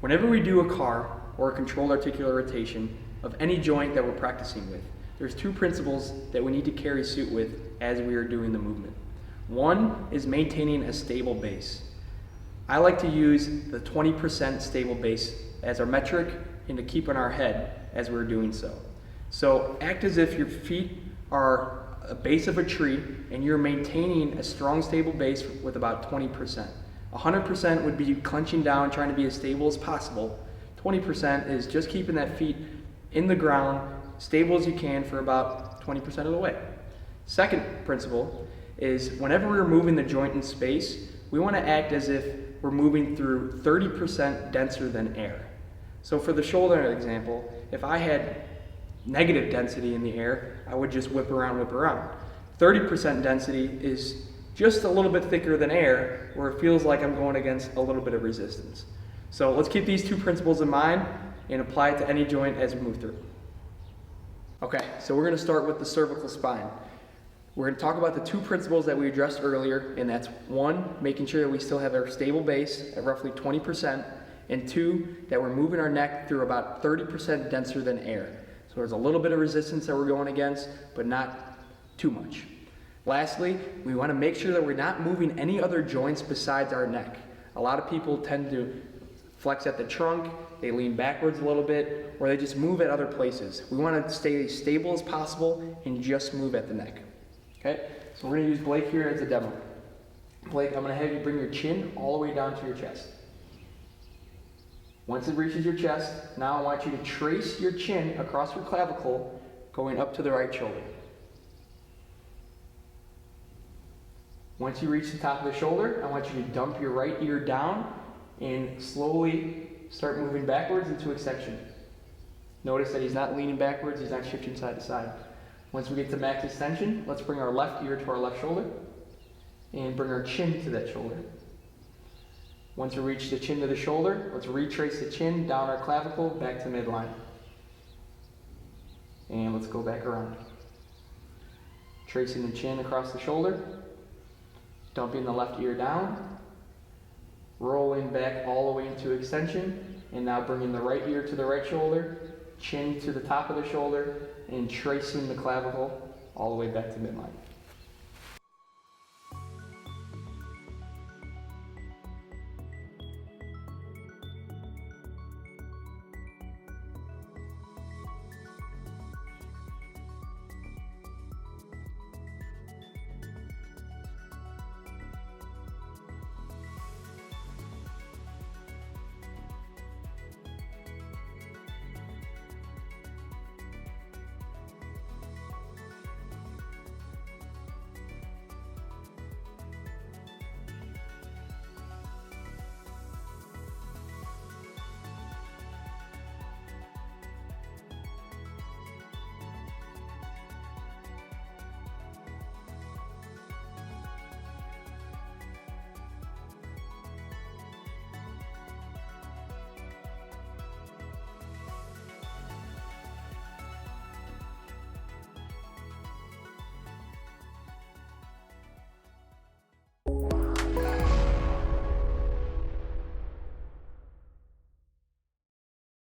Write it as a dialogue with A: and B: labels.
A: Whenever we do a car or a controlled articular rotation of any joint that we're practicing with, there's two principles that we need to carry suit with as we are doing the movement. One is maintaining a stable base. I like to use the 20% stable base as our metric and to keep in our head as we're doing so. So act as if your feet are a base of a tree and you're maintaining a strong stable base with about 20%. 100% would be clenching down, trying to be as stable as possible. 20% is just keeping that feet in the ground, stable as you can for about 20% of the way. Second principle is whenever we're moving the joint in space, we want to act as if we're moving through 30% denser than air. So for the shoulder example, if I had negative density in the air, I would just whip around, whip around. 30% density is just a little bit thicker than air, where it feels like I'm going against a little bit of resistance. So let's keep these two principles in mind and apply it to any joint as we move through. Okay, so we're going to start with the cervical spine. We're going to talk about the two principles that we addressed earlier, and that's one, making sure that we still have our stable base at roughly 20%, and two, that we're moving our neck through about 30% denser than air. So there's a little bit of resistance that we're going against, but not too much. Lastly, we want to make sure that we're not moving any other joints besides our neck. A lot of people tend to flex at the trunk, they lean backwards a little bit, or they just move at other places. We want to stay as stable as possible and just move at the neck. Okay, so we're going to use Blake here as a demo. Blake, I'm going to have you bring your chin all the way down to your chest. Once it reaches your chest, now I want you to trace your chin across your clavicle going up to the right shoulder. Once you reach the top of the shoulder, I want you to dump your right ear down and slowly start moving backwards into extension. Notice that he's not leaning backwards, he's not shifting side to side. Once we get to max extension, let's bring our left ear to our left shoulder and bring our chin to that shoulder. Once we reach the chin to the shoulder, let's retrace the chin down our clavicle back to midline. And let's go back around. Tracing the chin across the shoulder, dumping the left ear down, rolling back all the way into extension, and now bringing the right ear to the right shoulder, chin to the top of the shoulder, and tracing the clavicle all the way back to midline.